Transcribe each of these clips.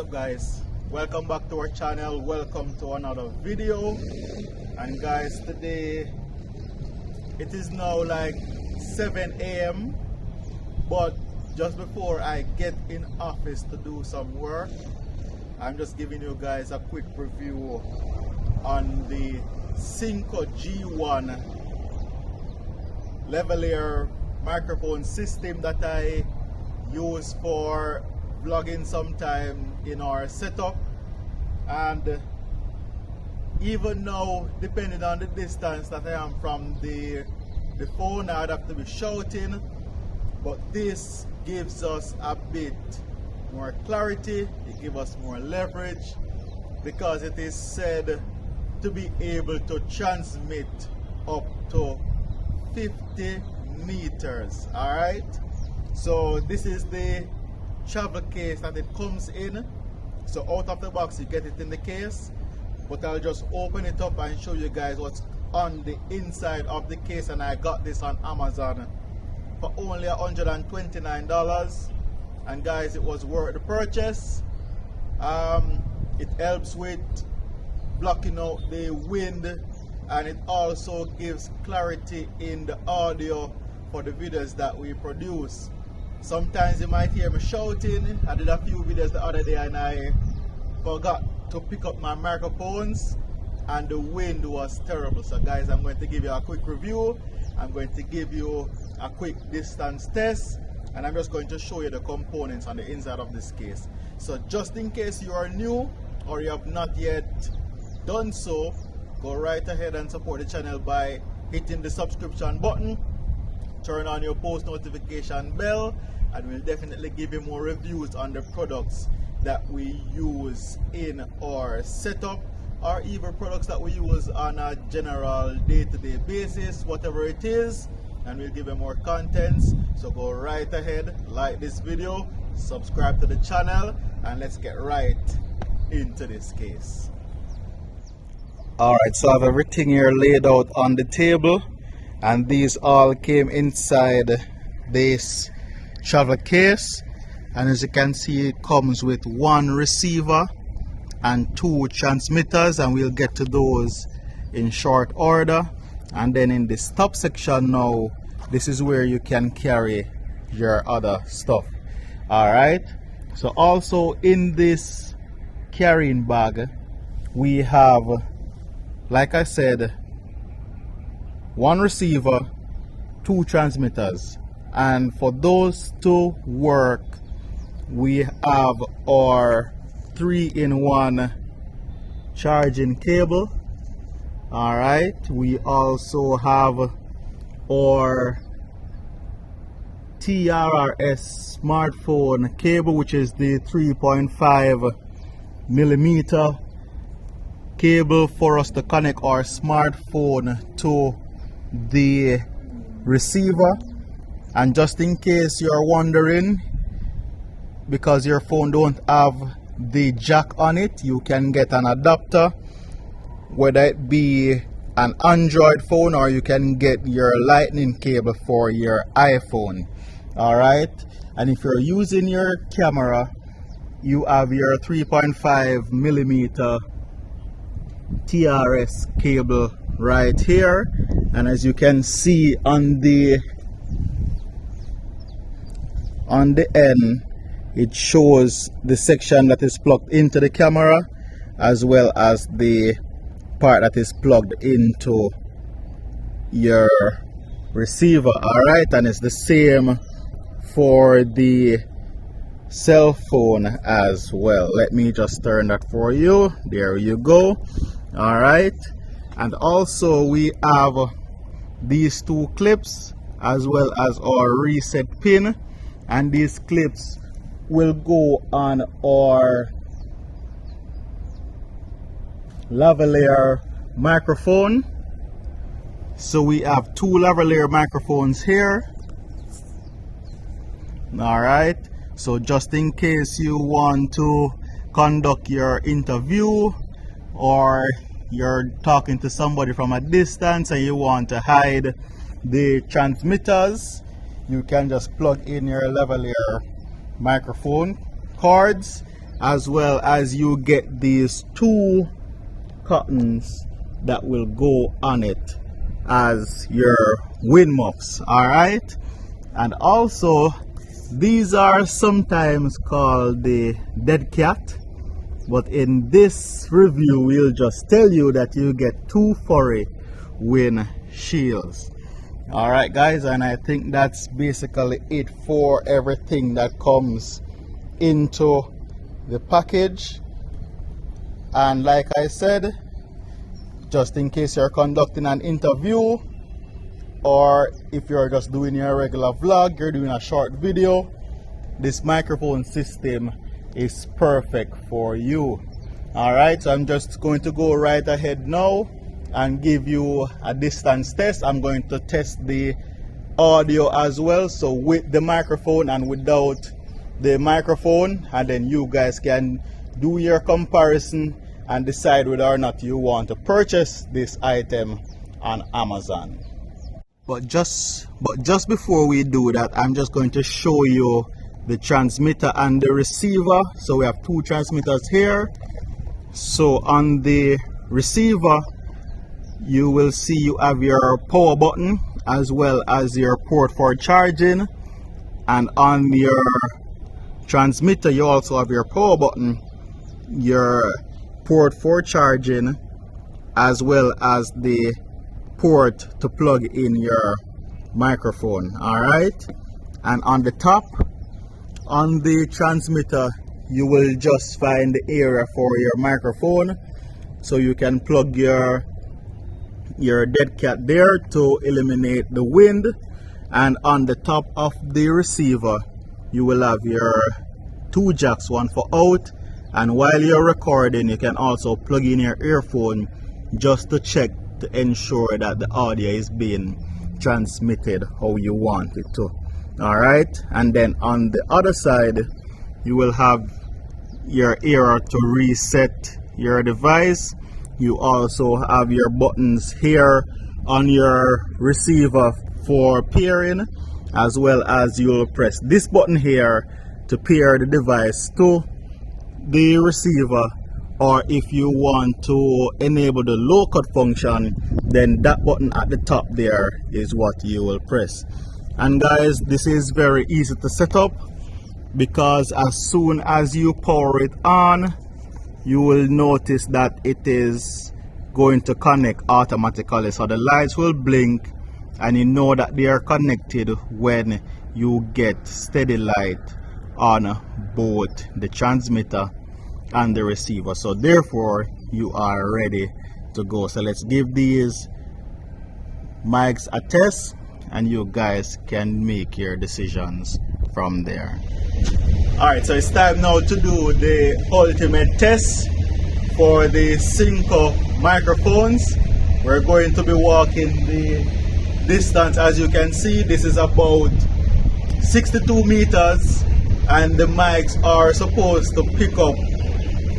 up guys, welcome back to our channel, welcome to another video. And guys, today it is now like 7 a.m. but just before I get in office to do some work, I'm just giving you guys a quick review on the SYNCO G1 lavalier microphone system that I use for vlogging sometime in our setup. And even now, depending on the distance that I am from the phone, I'd have to be shouting, but this gives us a bit more clarity, it gives us more leverage, because it is said to be able to transmit up to 50 meters. All right, so this is the travel case that it comes in. So out of the box you get it in the case, but I'll just open it up and show you guys what's on the inside of the case. And I got this on Amazon for only $129, and guys, it was worth the purchase. It helps with blocking out the wind, and it also gives clarity in the audio for the videos that we produce. Sometimes you might hear me shouting. I did a few videos the other day and I forgot to pick up my microphones and the wind was terrible. So guys, I'm going to give you a quick review. I'm going to give you a quick distance test, and I'm just going to show you the components on the inside of this case. So just in case you are new or you have not yet done so, go right ahead and support the channel by hitting the subscription button, turn on your post notification bell, and we'll definitely give you more reviews on the products that we use in our setup, or even products that we use on a general day-to-day basis, whatever it is, and we'll give you more contents. So go right ahead, like this video, subscribe to the channel, and let's get right into this case. Alright, so I have everything here laid out on the table, and these all came inside this travel case. And as you can see, it comes with one receiver and two transmitters, and we'll get to those in short order. And then in this top section now, this is where you can carry your other stuff. Alright, so also in this carrying bag we have, like I said, one receiver, two transmitters, and for those to work we have our 3-in-1 charging cable. Alright, we also have our TRRS smartphone cable, which is the 3.5 millimeter cable for us to connect our smartphone to the receiver. And just in case you're wondering, because your phone don't have the jack on it, you can get an adapter, whether it be an Android phone or you can get your lightning cable for your iPhone. Alright, and if you're using your camera, you have your 3.5 millimeter TRS cable right here. And as you can see on the end, it shows the section that is plugged into the camera as well as the part that is plugged into your receiver. Alright, and it's the same for the cell phone as well. Let me just turn that for you. There you go. Alright, and also we have these two clips as well as our reset pin, and these clips will go on our lavalier microphone. So we have two lavalier microphones here. Alright, so just in case you want to conduct your interview, or you're talking to somebody from a distance and you want to hide the transmitters, you can just plug in your lavalier microphone cords as well as you get these two cottons that will go on it as your wind muffs. All right, and also these are sometimes called the dead cat, but in this review we'll just tell you that you get two furry wind shields. All right guys, and I think that's basically it for everything that comes into the package. And like I said, just in case you're conducting an interview, or if you're just doing your regular vlog, you're doing a short video, this microphone system is perfect for you. All right, so I'm just going to go right ahead now and give you a distance test. I'm going to test the audio as well, so with the microphone and without the microphone, and then you guys can do your comparison and decide whether or not you want to purchase this item on Amazon. But just before we do that, I'm just going to show you the transmitter and the receiver. So we have two transmitters here. So on the receiver, you will see you have your power button as well as your port for charging, and on your transmitter you also have your power button, your port for charging, as well as the port to plug in your microphone. All right, and on the top on the transmitter you will just find the area for your microphone, so you can plug your dead cat there to eliminate the wind. And on the top of the receiver you will have your two jacks, one for out, and while you're recording you can also plug in your earphone just to check to ensure that the audio is being transmitted how you want it to. All right, and then on the other side you will have your area to reset your device. You also have your buttons here on your receiver for pairing, as well as you'll press this button here to pair the device to the receiver, or if you want to enable the low cut function, then that button at the top there is what you will press. And guys, this is very easy to set up, because as soon as you power it on, you will notice that it is going to connect automatically. So the lights will blink and you know that they are connected when you get steady light on both the transmitter and the receiver. So therefore you are ready to go. So let's give these mics a test and you guys can make your decisions from there. Alright, so it's time now to do the ultimate test for the SYNCO microphones. We're going to be walking the distance. As you can see, this is about 62 meters, and the mics are supposed to pick up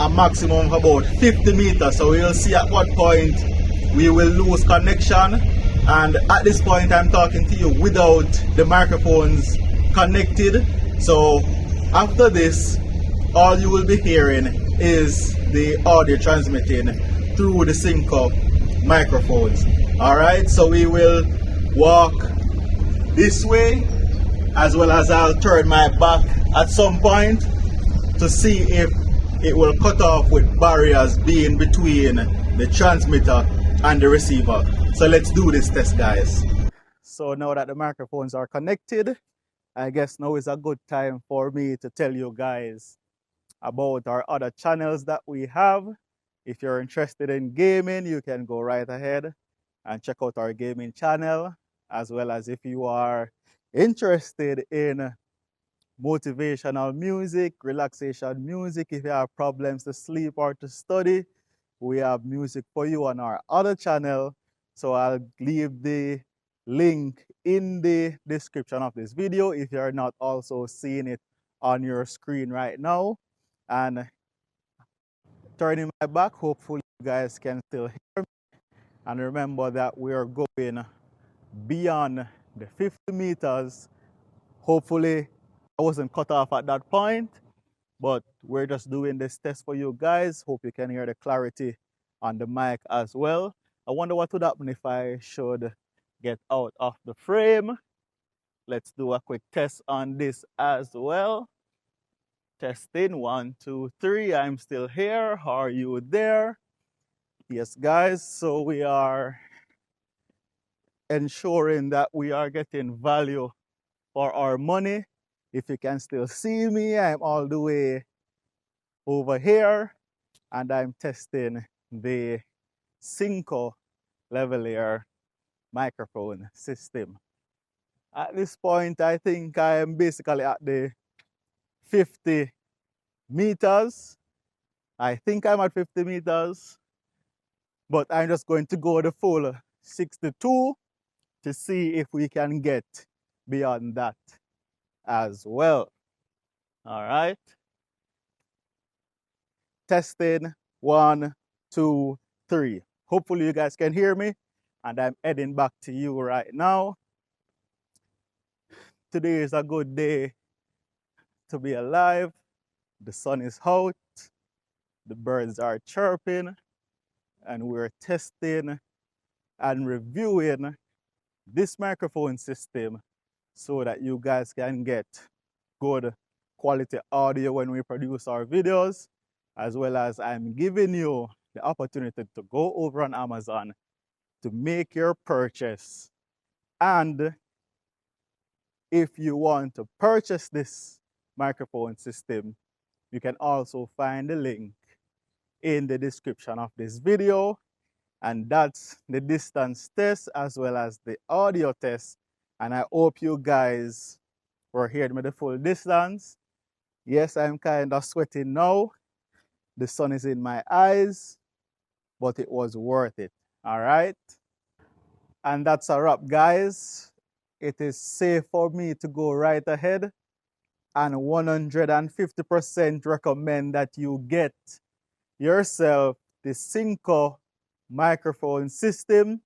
a maximum of about 50 meters. So we'll see at what point we will lose connection. And at this point I'm talking to you without the microphones connected. So after this, all you will be hearing is the audio transmitting through the SYNCO microphones. Alright, so we will walk this way, as well as I'll turn my back at some point to see if it will cut off with barriers being between the transmitter and the receiver. So let's do this test, guys. So now that the microphones are connected, I guess now is a good time for me to tell you guys about our other channels that we have. If you're interested in gaming, you can go right ahead and check out our gaming channel, as well as if you are interested in motivational music, relaxation music, if you have problems to sleep or to study, we have music for you on our other channel. So I'll leave the link in the description of this video if you're not also seeing it on your screen right now. And turning my back, hopefully you guys can still hear me. And remember that we are going beyond the 50 meters. Hopefully I wasn't cut off at that point. but we're just doing this test for you guys. Hope you can hear the clarity on the mic as well. I wonder what would happen if I should get out of the frame. Let's do a quick test on this as well. Testing, 1, 2, 3. I'm still here. Are you there? Yes, guys. So we are ensuring that we are getting value for our money. If you can still see me, I'm all the way over here and I'm testing the SYNCO lavalier microphone system. At this point, I think I am basically at the 50 meters. I think I'm at 50 meters, but I'm just going to go the full 62 to see if we can get beyond that as well. All right. Testing, 1, 2, 3. Hopefully you guys can hear me, and I'm heading back to you right now. Today is a good day to be alive. The sun is out, the birds are chirping, and we're testing and reviewing this microphone system so that you guys can get good quality audio when we produce our videos, as well as I'm giving you the opportunity to go over on Amazon to make your purchase. And if you want to purchase this microphone system, you can also find the link in the description of this video, and that's the distance test as well as the audio test. And I hope you guys were hearing me the full distance. Yes, I'm kind of sweating now. The sun is in my eyes, but it was worth it. All right. And that's a wrap, guys. It is safe for me to go right ahead and 150% recommend that you get yourself the SYNCO microphone system.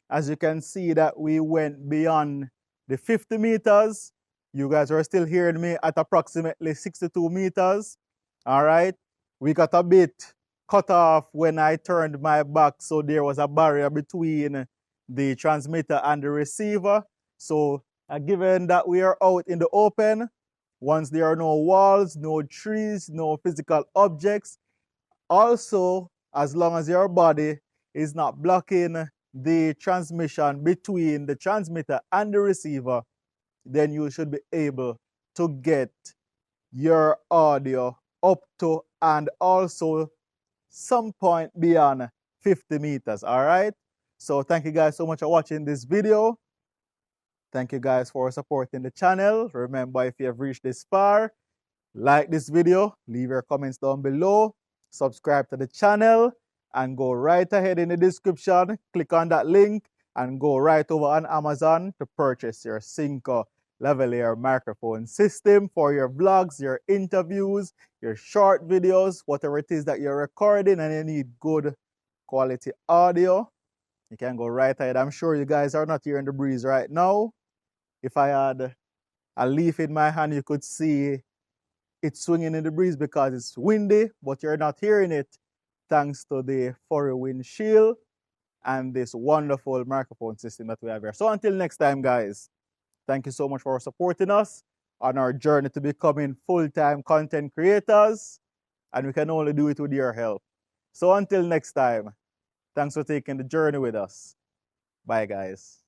As you can see that we went beyond the 50 meters. You guys are still hearing me at approximately 62 meters. All right. We got a bit cut off when I turned my back, so there was a barrier between the transmitter and the receiver. So given that we are out in the open, once there are no walls, no trees, no physical objects, also as long as your body is not blocking the transmission between the transmitter and the receiver, then you should be able to get your audio up to and also some point beyond 50 meters. All right. So thank you guys so much for watching this video. Thank you guys for supporting the channel. Remember, if you have reached this far, like this video, leave your comments down below, subscribe to the channel, and go right ahead in the description, click on that link, and go right over on Amazon to purchase your SYNCO lavalier microphone system for your vlogs, your interviews, your short videos, whatever it is that you're recording and you need good quality audio. You can go right ahead. I'm sure you guys are not hearing the breeze right now. If I had a leaf in my hand, you could see it's swinging in the breeze because it's windy, but you're not hearing it thanks to the furry windshield and this wonderful microphone system that we have here. So until next time, guys, thank you so much for supporting us on our journey to becoming full-time content creators, and we can only do it with your help. So until next time, thanks for taking the journey with us. Bye, guys.